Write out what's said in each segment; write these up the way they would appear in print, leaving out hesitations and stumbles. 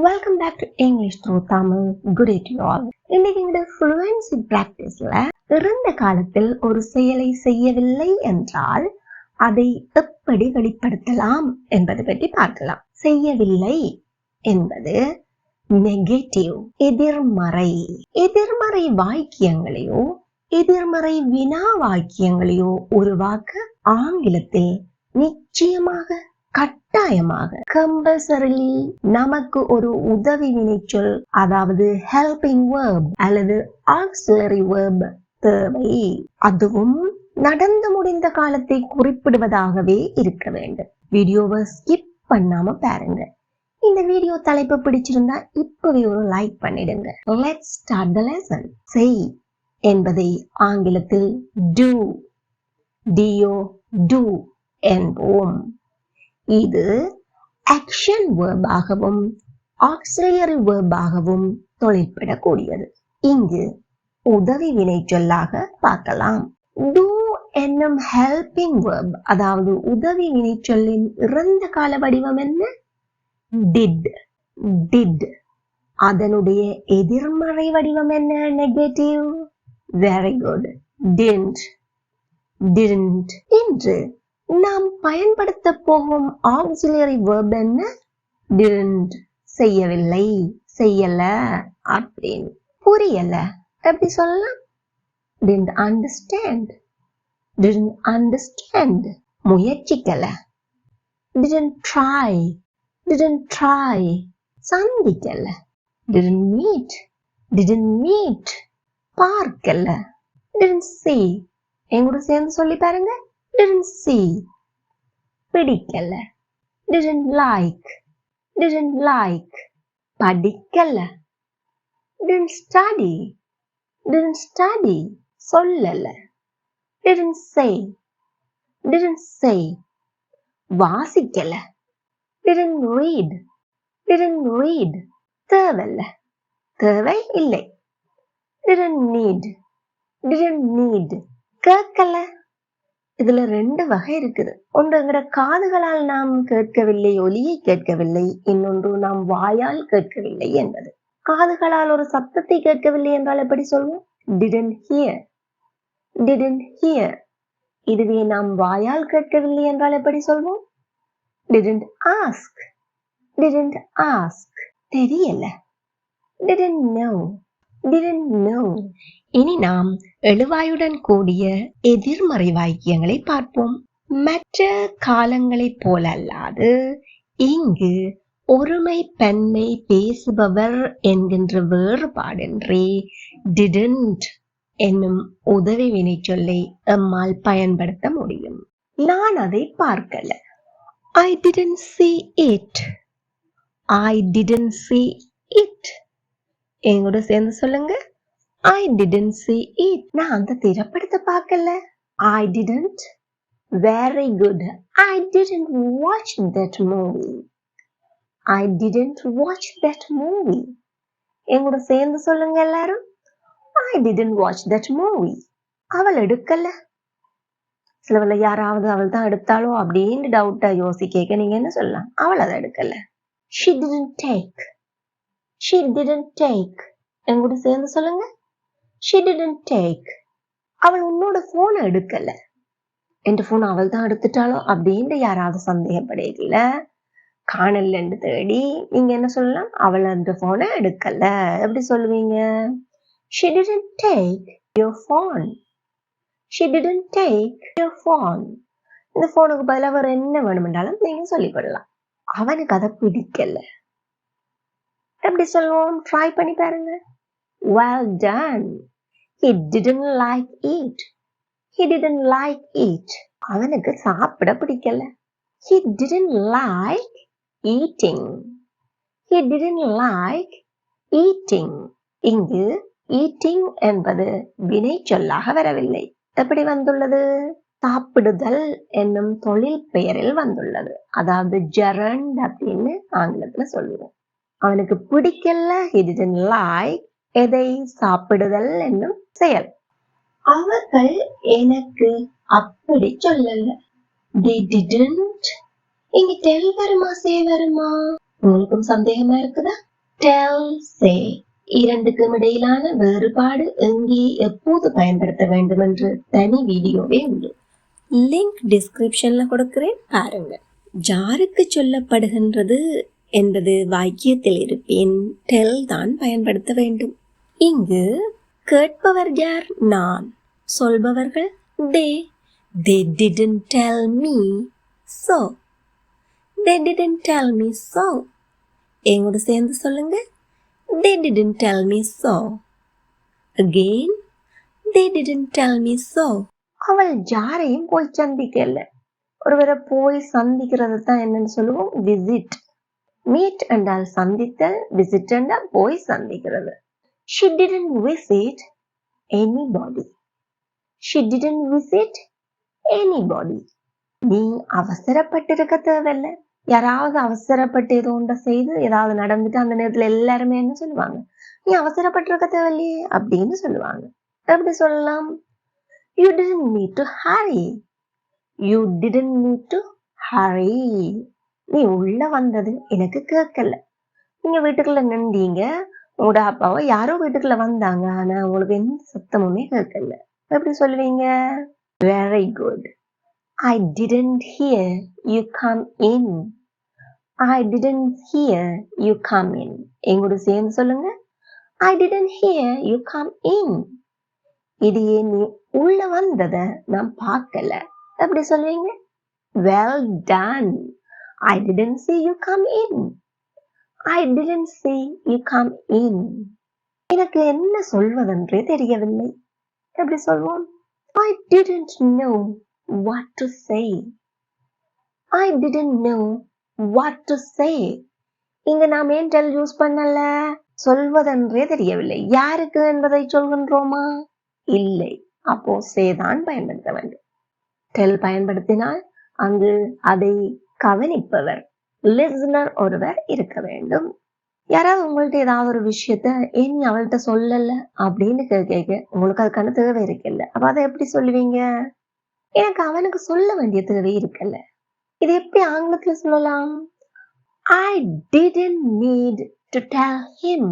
Welcome back to English through Tamil. Good day to you all. இன்னைக்கு இந்த fluency practiceல இறந்த காலத்தில் ஒரு செயலை செய்யவில்லை என்றால் அதை எப்படி வெளிப்படுத்தலாம் என்பது பற்றி பார்க்கலாம். செய்யவில்லை என்பது நெகட்டிவ், எதிர்மறை. எதிர்மறை வாக்கியங்களையோ எதிர்மறை வினா வாக்கியங்களையோ உருவாக்க ஆங்கிலத்தில் நிச்சயமாக கட்டாயமாக கம்பல்சரிலி நமக்கு ஒரு உதவி வினைச்சொல், அதாவது ஹெல்பிங் verb அல்லது auxiliary verb தேவை. அதுவும் நடந்து முடிந்த காலத்தை குறிப்பிடுவதாகவே இருக்க வேண்டும். வீடியோவை ஸ்கிப் பண்ணாம பாருங்க. இந்த வீடியோ தலைப்பு பிடிச்சிருந்தா இப்பவே ஒரு லைக் பண்ணிடுங்க. Let's start the lesson. செய் என்பதை ஆங்கிலத்தில் do, do என்போம். இது ஆக்ஷன் verb ஆகவும் auxiliary verb ஆகவும் தொழிற்படக்கூடியது. இங்கு உதவி வினைச்சொல்லாக பார்க்கலாம். do என்னும் helping verb, அதாவது உதவி வினைச்சொல்லின் இறந்த கால வடிவம் என்ன? did. அதனுடைய எதிர்மறை வடிவம் என்ன? நெகட்டிவ். Very good. didn't. இன்று நாம் பயன்படுத்த போகும் auxiliary verb என்ன? didn't. செய்யவில்லை, செய்யல அப்படின்னு. புரியல எப்படி சொல்லலாம்? didn't understand. முயற்சிக்கல. didn't try. சந்திக்கல. didn't meet. பார்க்கல. didn't see. எங்கூட சேர்ந்து சொல்லி பாருங்க. didn't see. பிடிக்கல. didn't like. படிக்கல. didn't study. சொல்லல. didn't say. வாசிக்கல. didn't read. தேவை இல்லை. didn't need. கேட்கல. இதுல ரெண்டு வகை இருக்குது. ஒன்று எங்கட காதுகளால் நாம் கேட்கவில்லை, ஒலியை கேட்கவில்லை. இன்னொன்று நாம் வாயால் கேட்கவில்லை என்பது. காதுகளால் ஒரு சத்தத்தை கேட்கவில்லை என்றால் எப்படி சொல்வோம்? didn't hear. இதுவே நாம் வாயால் கேட்கவில்லை என்றால் எப்படி சொல்வோம்? didn't ask. தெரியல. didn't know. இனி நாம் எழுவாயுடன் கூடிய எதிர்மறை வாக்கியங்களை பார்ப்போம். மற்ற காலங்களைப் போலல்லாது இங்கு ஒருமை பன்மை பேசுபவர் என்கின்ற வேறுபாடின்றி didn't என்னும் உதவி வினைச்சொல்லை எம்மால் பயன்படுத்த முடியும். நான் அதை பார்க்கல. I didn't see it. எங்கூட சேர்ந்து சொல்லுங்க. I didn't see it. நான் அந்த திரைப்படத்தை பார்க்கல. I didn't. Very good. I didn't watch that movie. எங்கூட சேர்ந்து சொல்லுங்க எல்லாரும். I didn't watch that movie. அவள் எடுக்கல. சிலவள யாராவது அவள் தான் எடுத்தாலோ அப்படின்னு டவுட்டா யோசிக்க நீங்க என்ன சொல்லலாம்? அவள் அதை எடுக்கல. She didn't take. எங்கூட சேர்ந்து சொல்லுங்க. She didn't take. அவள் உன்னோட போனை எடுக்கல. என் போன் அவள் தான் எடுத்துட்டாலோ அப்படின்னு யாராவது சந்தேகப்படையில காணலன்னு தேடி நீங்க என்ன சொல்லலாம்? அவள் அந்த போனை எடுக்கல. எப்படி சொல்லுவீங்க? She didn't take your phone. இந்த போனுக்கு பதிலாக வேற என்ன வேணுமென்றாலும் நீங்க சொல்லிவிடலாம். அவனுக்கு அதை பிடிக்கல. எப்படி சொல்லுவோம்? ட்ரை பண்ணி பாருங்க. Well done. He didn't like it. அவனுக்கு சாப்பிட பிடிக்கல. He didn't like eating. இங்கு eating என்பது வினை சொல்லாக வரவில்லை. எப்படி வந்துள்ளது? சாப்பிடுதல் என்னும் தொழில் பெயரில் வந்துள்ளது. அதாவது gerund அப்படின்னு ஆங்கிலத்துல சொல்லுவோம். அவனுக்கு பிடிக்கல. He didn't like எதை? சாப்பிடுதல் என்னும் செயல். அவர்கள் எனக்கு அப்படி சொல்லல. They didn't. இங்க tell வருமா say வருமா? உங்களுக்கும் சந்தேகமா இருக்குதா? tell, say இரண்டுக்கும் இடையிலான வேறுபாடு எங்கே எப்போது பயன்படுத்த வேண்டும் என்று தனி வீடியோவே உண்டு. லிங்க் டிஸ்கிரிப்ஷன்ல கொடுக்கிறேன், பாருங்க. யாருக்கு சொல்லப்படுகின்றது என்பது வாக்கியத்தில் இருப்பின் tell தான் பயன்படுத்த வேண்டும். இங்கு கேட்பவர் யார்? நான். சொல்பவர்கள் they. They didn't tell me so. They didn't tell me so. எங்கூட சேர்ந்து சொல்லுங்க. They didn't tell me so. Again, they didn't tell me so. அவள் யாரையும் போய் சந்திக்கல. ஒருவரை போய் சந்திக்கிறது தான் என்னன்னு சொல்லுவோம், விசிட். மீட் என்றால் சந்தித்தல், விசிட் என்றால் போய் சந்திக்கிறது. She didn't visit anybody. She didn't visit anybody. நீ அவசரப்பட்டிருக்க தேவையில்லை. யாராவது அவசரப்பட்டு ஏதோ ஒன்றை செய்து ஏதாவது நடந்துட்டு அந்த நேரத்துல எல்லாருமே என்ன சொல்லுவாங்க, நீ அவசரப்பட்டிருக்க தேவையில்லையே அப்படின்னு சொல்லுவாங்க. எப்படி சொல்லலாம்? You didn't need to hurry. You didn't need to hurry. நீ உள்ள வந்தது எனக்கு கேட்கல. நீங்க வீட்டுக்குள்ள நின்றீங்க, உங்களோட அப்பாவை யாரோ வீட்டுக்குள்ள வந்தாங்க, ஆனா உங்களுக்கு எந்த சத்தமுமே கேட்கல. எப்படி சொல்லுவீங்க? Very good. I didn't hear you come in. I didn't hear you come in. எங்கூட சேர்ந்து சொல்லுங்க. I didn't hear you come in. இது நீ உள்ள வந்தத நான் பார்க்கல. எப்படி சொல்வீங்க? Well done. I didn't see you come in. I didn't see you come in. எனக்கு என்ன சொல்வதென்றே தெரியவில்லை. எப்படி சொல்வோம்? I didn't know what to say. I didn't know what to say. இங்க நாம் ஏன் tell யூஸ் பண்ணல? சொல்வதென்றே தெரியவில்லை. யாருக்கு என்பதை சொல்கின்றோமா? இல்லை. அப்போ say தான் பயன்படுத்த வேண்டும். tell பயன்படுத்தினால் அங்கு அதை கவனிப்பவர், லிசனர் ஒருவர் இருக்க வேண்டும். யாராவது உங்கள்ட்ட ஏதாவது ஒரு விஷயத்த ஏன் நீ அவள்கிட்ட சொல்லல அப்படின்னு கேட்க உங்களுக்கு அதுக்கான தேவை இருக்குல்ல, அப்ப அதை எப்படி சொல்லுவீங்க? எனக்கு அவனுக்கு சொல்ல வேண்டிய தேவை இருக்குல்ல. இது எப்படி ஆங்கிலத்துல சொல்லலாம்? I didn't need to tell him.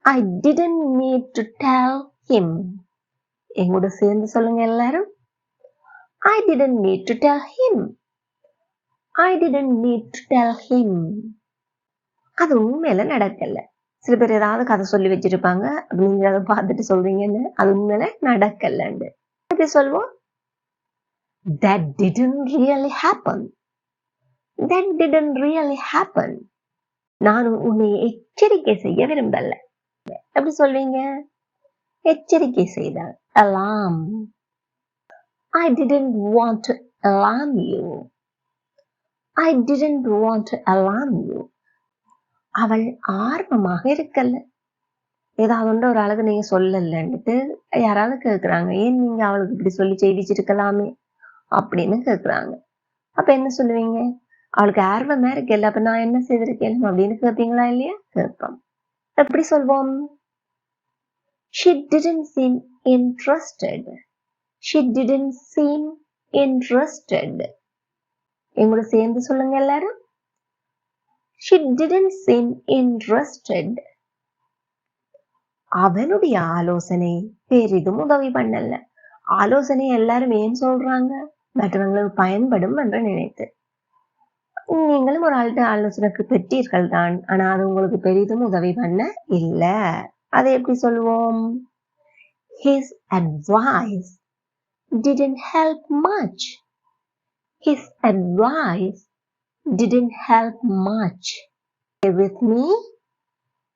I didn't need to tell him. எங்கூட சேர்ந்து சொல்லுங்க எல்லாரும். I didn't need to tell him. I didn't need to tell him. அது உண்மையில நடக்கல. சில பேர் ஏதாவது கதை சொல்லி வச்சிருப்பாங்க, நீங்க அதை பார்த்துட்டு சொல்றீங்கன்னு அது உண்மையில நடக்கலன்னு எப்படி சொல்லுவோம்? That didn't really happen. That didn't really happen. நான் உன்னை எச்சரிக்கை செய்ய விரும்பல. எப்படி சொல்வீங்க? எச்சரிக்கை செய்தால் alarm. I didn't want to alarm you. I didn't want to alarm you. அவள் ஆர்வமாக இருக்கல. ஏதாவது ஒரு ஆளுக்கு நீங்க சொல்லலன்னுட்டு யாராவது கேட்குறாங்க, ஏன் நீங்க அவளுக்கு இப்படி சொல்லி செய்திச்சிருக்கலாமே அப்படின்னு கேட்குறாங்க. அப்ப என்ன சொல்லுவீங்க? அவளுக்கு ஆர்வமா இருக்கல, அப்ப நான் என்ன செய்திருக்கேன் அப்படின்னு கேட்பீங்களா இல்லையா? கேட்போம். எப்படி சொல்வோம்? She didn't seem interested. She didn't seem interested. எங்கூட சேர்ந்து சொல்லுங்க எல்லாரும். She didn't seem interested. அவனுடைய ஆலோசனை பெரிதும் உதவி பண்ணல. ஆலோசனை எல்லாரும் ஏன் சொல்றாங்க? மற்றவங்களுக்கு பயன்படும் என்று நினைத்து. நீங்களும் ஒரு ஆள்கிட்ட ஆலோசனைக்கு பெற்றீர்கள் தான், ஆனா அது உங்களுக்கு பெரிதும் உதவி பண்ண இல்ல. அதை எப்படி சொல்லுவோம்? His advice didn't help much. His advice didn't help much. Stay with me.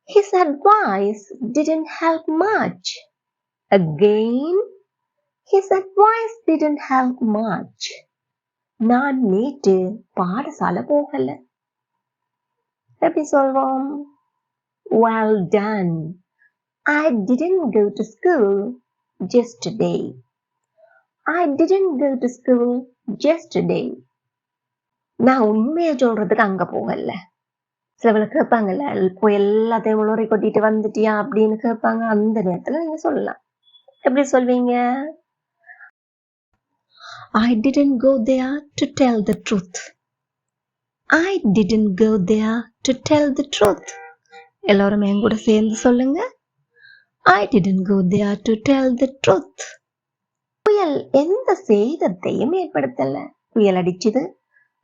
His advice didn't help much. Again, his advice didn't help much. நான் நேற்று பாடசாலை போகல. எப்படி சொல்வோம்? Well done. I didn't go to school yesterday. I didn't go to school yesterday. நான் உண்மையை சொல்றதுக்கு அங்க போகல. சிலவளை கேட்பாங்கல்ல, போய் எல்லாத்தையும் உளறி கொட்டிட்டு வந்துட்டியா அப்படின்னு கேட்பாங்க. அந்த நேரத்துல நீங்க சொல்லலாம். எப்படி சொல்வீங்க? I didn't go there to tell the truth. I didn't go there to tell the truth. எல்லாரும் என் கூட சேர்ந்து சொல்லுங்க. I didn't go there to tell the truth. புயல் எந்த சேதத்தையும் ஏற்படுத்தல. புயல் அடிச்சுது,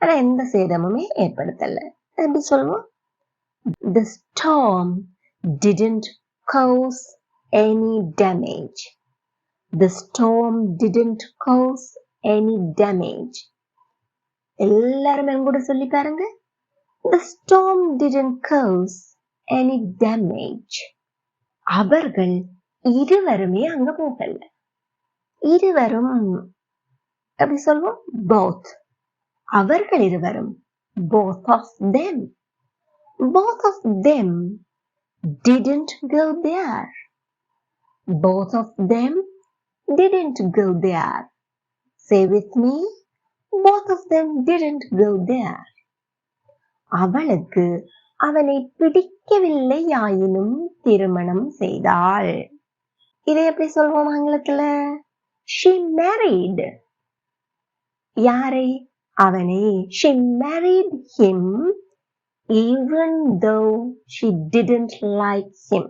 ஆனா எந்த சேதமுமே ஏற்படுத்தல. எப்படி சொல்லுவோம்? The storm didn't cause any damage. The storm didn't cause any damage. எல்லாரும் என் கூட சொல்லி பாருங்க. The storm didn't cause any damage. அவர்கள் இருவருமே அங்க போகல. இருவரும் எப்படி சொல்வோம்? Both. அவர்கள் இருவரும். Both of them. Both of them didn't go there. Both of them didn't go there. Say with me. Both of them didn't go there. அவளுக்கு அவனை பிடிக்கவில்லை ஆயினும் திருமணம் செய்தாள். இதை எப்படி சொல்வோம் ஆங்கிலத்துல? She married. யாரை? அவனை. She married him even though she didn't like him.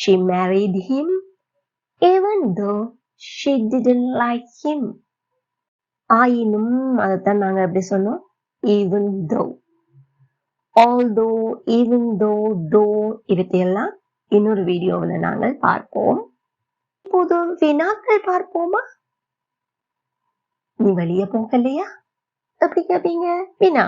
She married him even though she didn't like him. ஆயினும் அதைத்தான் நாங்க எப்படி சொன்னோம்? Even though. Although, even though இவற்றையெல்லாம் இன்னொரு வீடியோவில் நாங்கள் பார்ப்போம். இப்போது வினாக்கள் பார்ப்போமா? நீ வெளியே போகலையா? எப்படி கேட்பீங்க? வினா.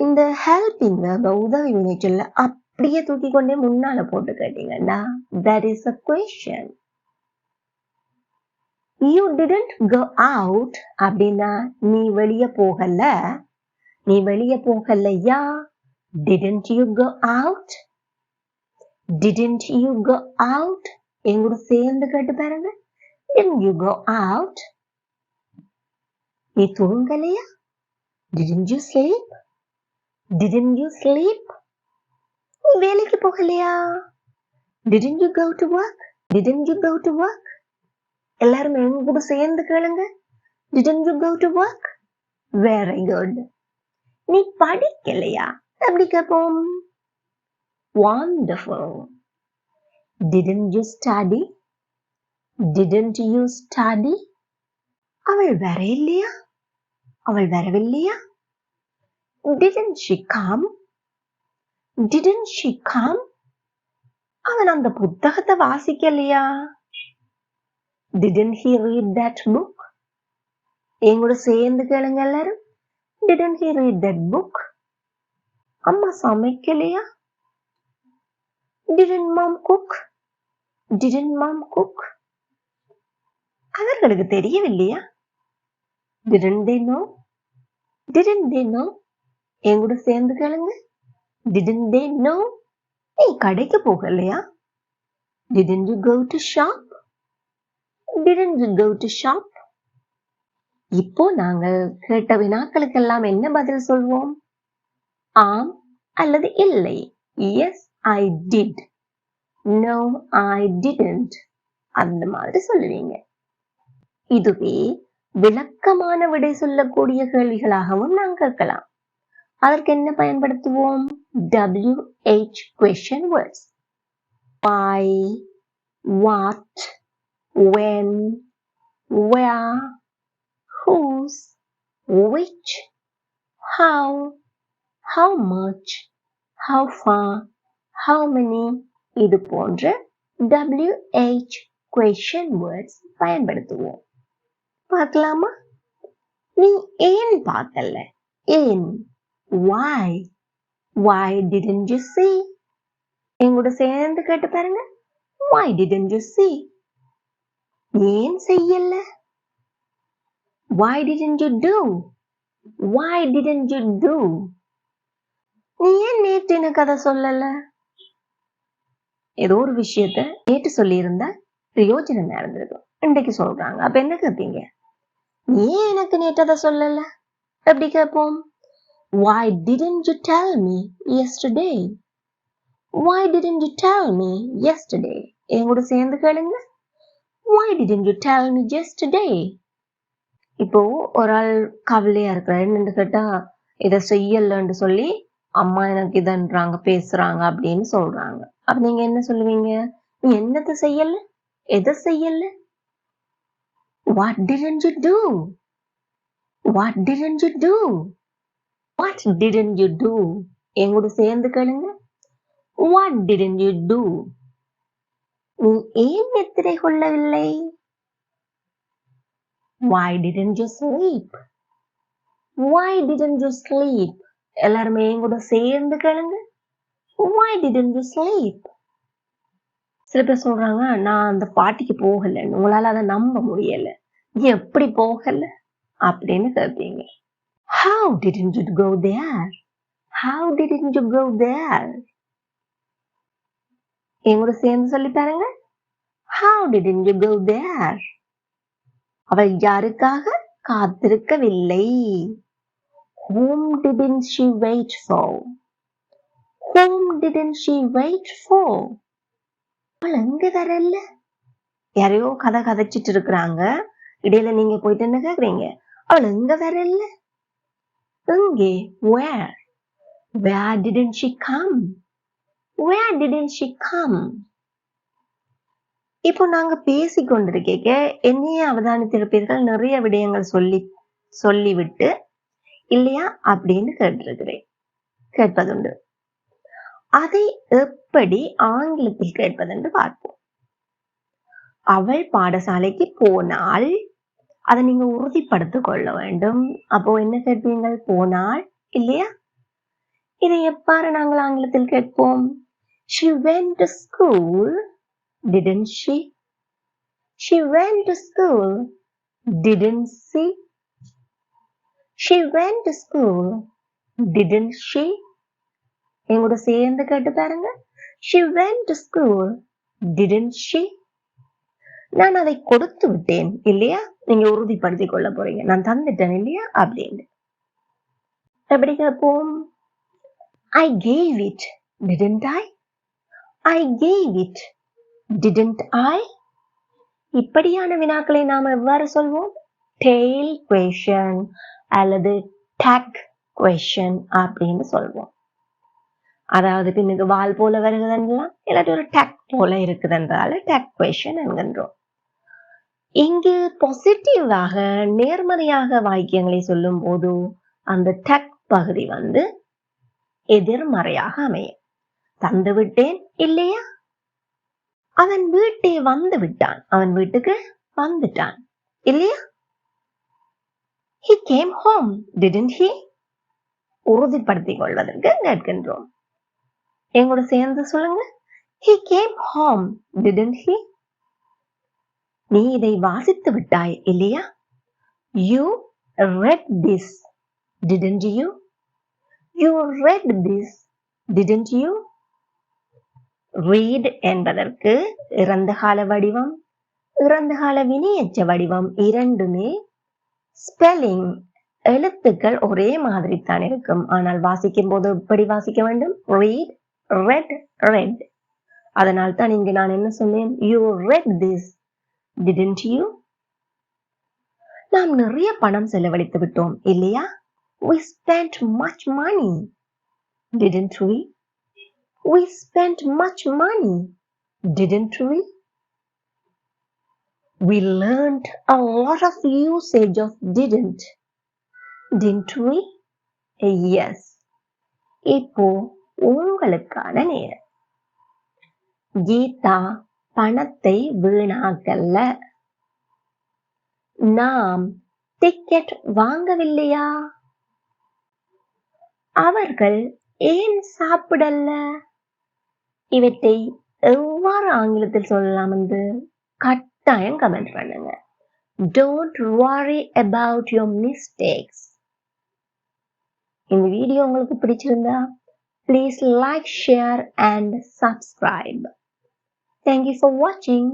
இந்த ஹெல்பிங் உதவி வினைச்சொல்ல அப்படியே தூக்கி கொண்டே முன்னால போட்டு கேட்டீங்கன்னா that is a question. You didn't go out அப்படின்னா நீ வெளியே போகல. நீ வெளியே போகலையா? Didn't you go out? Didn't you go out? எங்கூட சேர்ந்து கேட்டு பாருங்க. Didn't you go out? நீ தூங்கலையா? Didn't you sleep? Didn't you sleep? நீ வேலைக்கு போகலையா? Didn't you go to work? Didn't you go to work? எல்லாரும் எங்கூட சேர்ந்து கேளுங்க. Didn't you go to work? Very good. நீ படிக்கலையா? எப்படி கேட்போம்? Wonderful. Didn't you study? Didn't you study? அவள் வரையில்லையா? அவள் வரவில்லையா? Didn't she come? Didn't she come? அவன் அந்த புத்தகத்தை வாசிக்கலையா? Didn't he read that book? எங்கூட சேர்ந்து கேளுங்க எல்லாரும். Didn't he read that book? அம்மா சமைக்கலையா? Didn't mom cook? Didn't mom cook? அவர்களுக்கு தெரியவில்லையா? Didn't they know? Didn't they know? எங்கூட சேர்ந்து கேளுங்க. Didn't they know? நீ கடைக்கு போகலையா? Didn't you go to shop? Didn't you go to shop? இப்போ நாங்கள் கேட்ட வினாக்களுக்கெல்லாம் என்ன பதில் சொல்வோம்? ஆம் அல்லது இல்லை. Yes, I did. No, I didn't. அந்த மாதிரி சொல்லுவீங்க. இதுவே விளக்கமான விடை சொல்லக்கூடிய கேள்விகளாகவும் நாம் கேட்கலாம். அதற்கு என்ன பயன்படுத்துவோம்? WH question words. Why, what, when, where, whose, which, how much, how far, how many இது போன்ற WH question words பயன்படுத்துவோம். பார்க்கலாமா? நீ ஏன் பார்க்கல? ஏன்? Why? Why didn't you see? எங்கூட சேர்ந்து கேட்டு பாருங்க. Why didn't you see? ஏன் செய்யல? Why didn't you do? Why didn't you do? நீ ஏன் நேற்று எனக்கு கதை சொல்லல? ஏதோ ஒரு விஷயத்த நேற்று சொல்லியிருந்தா பிரயோஜனமா இருந்திருக்கும். இன்றைக்கு சொல்றாங்க. அப்ப என்ன கேட்பீங்க? நீ ஏன் எனக்கு நேற்று அதை சொல்லல? எப்படி கேட்போம்? Why didn't you tell me yesterday? Why didn't you tell me yesterday? எங்கூட சேர்ந்து கேளுங்க. Why didn't you tell me yesterday? இப்போ ஒரு ஆள் கவலையா இருக்கிறாருன்னு கேட்டா இதை செய்யலன்னு சொல்லி அம்மா எனக்கு இதன்றாங்க பேசுறாங்க அப்படின்னு சொல்றாங்க. அப்ப நீங்க என்ன சொல்லுவீங்க? நீ என்னத்த செய்யல? எதை செய்யல? What didn't you do? What didn't you do? What didn't you do? எங்கூட சேர்ந்து கேளுங்க. What didn't you do? நீ ஏன் நித்திரை கொள்ளவில்லை? Why didn't you sleep? Why didn't you sleep? எல்லாருமே எங்கூட சேர்ந்து கேளுங்க. Why didn't you sleep? சில பேர் சொல்றாங்க, நான் அந்த பார்ட்டிக்கு போகலன்னு. உங்களால அதை நம்ப முடியல. நீ எப்படி போகல அப்படின்னு கேட்பீங்க. How didn't you go there? How didn't you go there? எங்கூட சேர்ந்து சொல்லி பாருங்க. How didn't you go there? அவள் யாருக்காக காத்திருக்கவில்லை? Whom didn't she wait for? Whom didn't she wait for? அவள் எங்க வரல? யாரையோ கதை கதைச்சிட்டு இருக்கிறாங்க. இடையில நீங்க போயிட்டு என்ன கேக்குறீங்க? அவள் எங்க வரல? எங்கே? Where? Where didn't she come? Where didn't she come? இப்போ நாங்க பேசிக்கொண்டிருக்க என்னையே அவதானித்திருப்பீர்கள், நிறைய விடயங்கள் சொல்லிவிட்டு இல்லையா அப்படின்னு கேட்பதுண்டு. அதை எப்படி ஆங்கிலத்தில் கேட்பதென்று பார்ப்போம். அவள் பாடசாலைக்கு போனால், அதை நீங்க உறுதிப்படுத்திக் கொள்ள வேண்டும். அப்போ என்ன கேட்பீங்கள்? போனால் இல்லையா? இதை எவ்வாறு நாங்கள் ஆங்கிலத்தில் கேட்போம்? She went to school, didn't she? She went to school, didn't she? She went to school, didn't she? எங்கூட சேர்ந்து கேட்டு பாருங்க. She went to school, didn't she? நான் அதை கொடுத்து விட்டேன் இல்லையா? நீங்க உறுதிப்படுத்திக் கொள்ள போறீங்க. நான் தந்துட்டேன் இல்லையா அப்படின்னு. எப்படி கேட்போம்? I gave it, didn't I? I gave it, didn't I? இப்படியான வினாக்களை நாம் எவ்வாறு சொல்வோம்? tail question அல்லது tag question அப்படின்னு சொல்வோம். அதாவது பின்னுக்கு வால் போல வருகிறதுலாம் இல்லாட்டி ஒரு டக் போல இருக்குதுன்றால டக் question என்கின்றோம். இங்கு பாசிட்டிவாக நேர்மறையாக வாக்கியங்களை சொல்லும் போது அந்த டக் பகுதி எதிர்மறையாக அமையும். தந்து விட்டேன் இல்லையா? அவன் வீட்டே வந்து விட்டான். அவன் வீட்டுக்கு வந்துட்டான் இல்லையா? He came home, didn't he? உறுதிப்படுத்திக் கொள்வதற்கு கேட்கின்றோம். எங்கூட சேர்ந்து சொல்லுங்க. He came home, didn't he? நீ இதை வாசித்து விட்டாய் இல்லையா? You read this, didn't you? You read this, didn't you? read என்பதற்கு இறந்த கால வடிவம், இறந்த கால வினையெச்ச வடிவம் இரண்டுமே ஸ்பெல்லிங் எழுத்துக்கள் ஒரே மாதிரி தான் இருக்கும். ஆனால் வாசிக்கும் போது எப்படி வாசிக்க வேண்டும்? read, read, read. அதனால் தான் இங்கு நான் என்ன சொன்னேன்? You read this, didn't you? நாம் நிறைய பணம் செலவழித்து விட்டோம் இல்லையா? We spent much money, didn't we? We spent much money, didn't we? We learned a lot of usage of didn't we? Yes. இப்போ உங்களுக்கான நேரம். கீதா பணத்தை வீணாக்கல்ல. நாம் டிக்கெட் வாங்கவில்லையா? அவர்கள் ஏன் சாப்பிடல? இவற்றை எவ்வாறு ஆங்கிலத்தில் சொல்லலாம் என்று கட்டாயம் கமெண்ட் பண்ணுங்க. Don't worry about your mistakes. இந்த வீடியோ உங்களுக்கு பிடிச்சிருந்தா please like, share and subscribe. Thank you for watching.